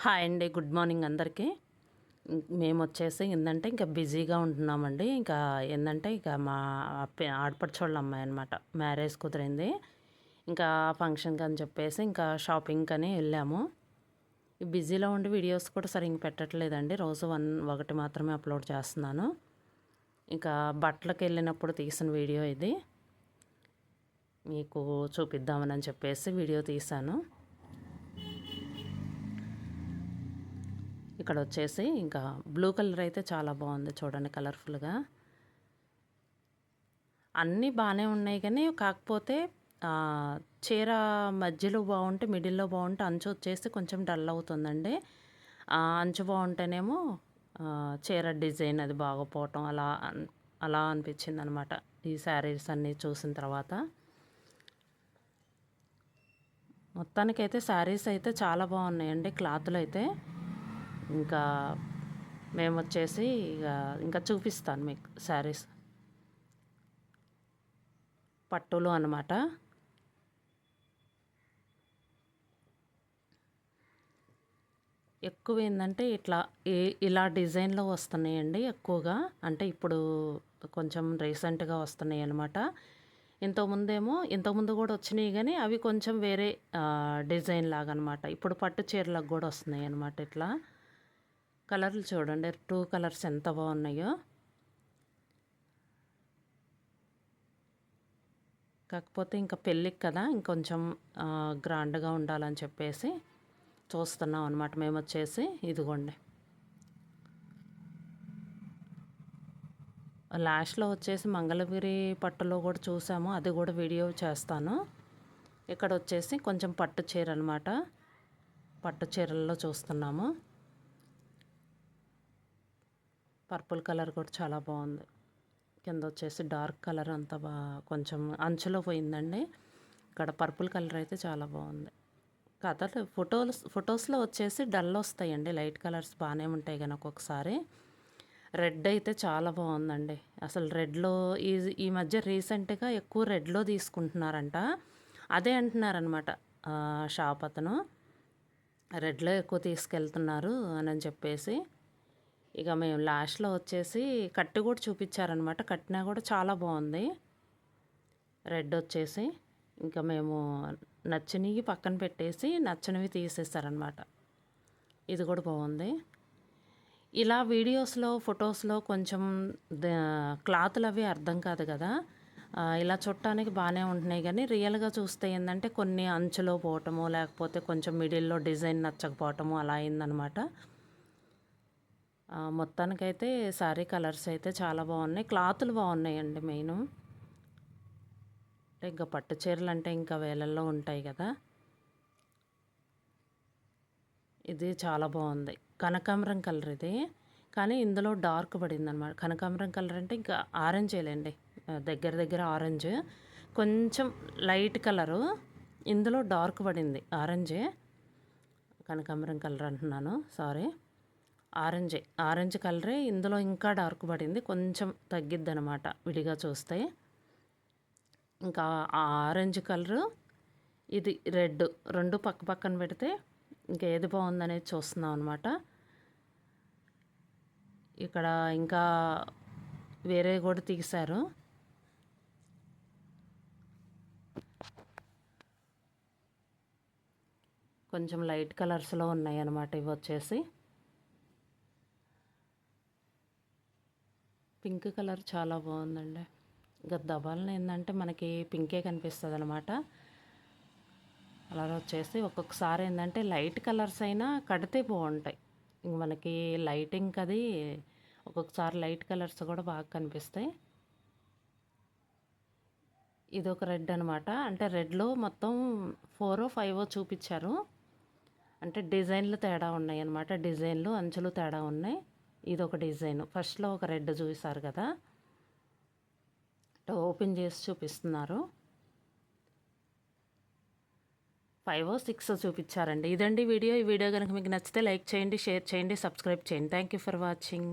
Hi అండి, good morning అందరికీ. మేము వచ్చేసి ఏంటంటే ఇంకా బిజీగా ఉంటున్నామండి. ఇంకా ఏంటంటే ఇక మా ఆడపడుచోళ్ళ అమ్మాయి అనమాట మ్యారేజ్ కుదిరింది. ఇంకా ఫంక్షన్కి అని చెప్పేసి ఇంకా షాపింగ్కి అని వెళ్ళాము. ఈ బిజీలో ఉండి వీడియోస్ కూడా సరిగ్గా పెట్టట్లేదండి. రోజు ఒకటి మాత్రమే అప్లోడ్ చేస్తున్నాను. ఇంకా బట్టలకు వెళ్ళినప్పుడు తీసిన వీడియో ఇది మీకు చూపిద్దామని చెప్పేసి వీడియో తీశాను. ఇక్కడ వచ్చేసి ఇంకా బ్లూ కలర్ అయితే చాలా బాగుంది చూడండి, కలర్ఫుల్గా. అన్నీ బాగానే ఉన్నాయి కానీ కాకపోతే చీర మధ్యలో బాగుంటే, మిడిల్లో బాగుంటే అంచు వచ్చేసి కొంచెం డల్ అవుతుందండి. అంచు బాగుంటేనేమో చీర డిజైన్ అది బాగోపోవటం అలా అలా అనిపించింది అనమాట ఈ శారీస్ అన్నీ చూసిన తర్వాత. మొత్తానికైతే శారీస్ అయితే చాలా బాగున్నాయండి, క్లాతులు అయితే. ఇంకా మేము వచ్చేసి ఇంకా చూపిస్తాను మీకు శారీస్. పట్టులు అన్నమాట. ఎక్కువ ఏంటంటే ఇలా డిజైన్లో వస్తున్నాయండి ఎక్కువగా. అంటే ఇప్పుడు కొంచెం రీసెంట్గా వస్తున్నాయి అన్నమాట. ఇంతకుముందు కూడా వచ్చినాయి కానీ అవి కొంచెం వేరే డిజైన్ లాగా అనమాట. ఇప్పుడు పట్టు చీరలకు కూడా వస్తున్నాయి అన్నమాట. ఇట్లా కలర్లు చూడండి, 2 కలర్స్ ఎంత బాగున్నాయో. కాకపోతే ఇంకా పెళ్ళికి కదా ఇంకొంచెం గ్రాండ్గా ఉండాలని చెప్పేసి చూస్తున్నాం అనమాట. మేము వచ్చేసి ఇదిగోండి, లాస్ట్లో వచ్చేసి మంగళగిరి పట్టులో కూడా చూసాము, అది కూడా వీడియో చేస్తాను. ఇక్కడ వచ్చేసి కొంచెం పట్టు చీర అనమాట, పట్టు చీరల్లో చూస్తున్నాము. పర్పుల్ కలర్ కూడా చాలా బాగుంది. కింద వచ్చేసి డార్క్ కలర్ అంతా కొంచెం అంచులో పోయిందండి. ఇక్కడ పర్పుల్ కలర్ అయితే చాలా బాగుంది. కథలు ఫొటోస్లో వచ్చేసి డల్ వస్తాయండి, లైట్ కలర్స్ బాగానే ఉంటాయి కానీ ఒక్కొక్కసారి. రెడ్ అయితే చాలా బాగుందండి. అసలు రెడ్లో ఈ మధ్య రీసెంట్గా ఎక్కువ రెడ్లో తీసుకుంటున్నారంట. అదే అంటున్నారనమాట షాప్ అతను, రెడ్లో ఎక్కువ తీసుకెళ్తున్నారు అని చెప్పేసి. ఇక మేము లాస్ట్లో వచ్చేసి కట్టి కూడా చూపించారనమాట. కట్టినా కూడా చాలా బాగుంది రెడ్ వచ్చేసి. ఇంకా మేము నచ్చినవి పక్కన పెట్టేసి నచ్చనివి తీసేస్తారనమాట. ఇది కూడా బాగుంది. ఇలా వీడియోస్లో ఫొటోస్లో కొంచెం క్లాతులు అవి అర్థం కాదు కదా, ఇలా చుట్టానికి బాగానే ఉంటున్నాయి కానీ రియల్గా చూస్తే ఏంటంటే కొన్ని అంచులో పోవటము, లేకపోతే కొంచెం మిడిల్లో డిజైన్ నచ్చకపోవటము అలా అయిందనమాట. మొత్తానికైతే శారీ కలర్స్ అయితే చాలా బాగున్నాయి, క్లాతులు బాగున్నాయండి మెయిన్. ఇంకా పట్టు చీరలు అంటే ఇంకా వేలల్లో ఉంటాయి కదా. ఇది చాలా బాగుంది, కనకాంబరం కలర్ ఇది, కానీ ఇందులో డార్క్ పడింది అనమాట. కనకాంబరం కలర్ అంటే ఇంకా ఆరెంజ్ వేయలేండి, దగ్గర ఆరెంజ్, కొంచెం లైట్ కలరు, ఇందులో డార్క్ పడింది ఆరెంజే. కనకాంబరం కలర్ అంటున్నాను, సారీ, ఆరెంజ్ కలరే ఇందులో ఇంకా డార్క్ పడింది, కొంచెం తగ్గిద్ది అనమాట విడిగా చూస్తే. ఇంకా ఆరెంజ్ కలరు, ఇది రెడ్, రెండు పక్క పక్కన పెడితే ఇంకా ఏది బాగుందనేది చూస్తున్నాం అనమాట. ఇక్కడ ఇంకా వేరే కూడా తీశారు. కొంచెం లైట్ కలర్స్లో ఉన్నాయి అన్నమాట. ఇవి వచ్చేసి పింక్ కలర్ చాలా బాగుందండి. ఇంకా దబాలను ఏంటంటే మనకి పింకే కనిపిస్తుంది అనమాట. కలర్ వచ్చేసి ఒక్కొక్కసారి ఏంటంటే లైట్ కలర్స్ అయినా కడితే బాగుంటాయి. ఇంక మనకి లైటింగ్ అది ఒక్కొక్కసారి లైట్ కలర్స్ కూడా బాగా కనిపిస్తాయి. ఇది ఒక రెడ్ అనమాట. అంటే రెడ్లో మొత్తం 4 or 5 చూపించారు. అంటే డిజైన్లు తేడా ఉన్నాయి అనమాట, డిజైన్లు అంచులు తేడా ఉన్నాయి. ఇది ఒక డిజైన్, ఫస్ట్లో ఒక రెడ్ చూసారు కదా, ఓపెన్ చేసి చూపిస్తున్నారు. 5 or 6 చూపించారండి. ఇదండి వీడియో. ఈ వీడియో కనుక మీకు నచ్చితే లైక్ చేయండి, షేర్ చేయండి, సబ్స్క్రైబ్ చేయండి. Thank you for watching.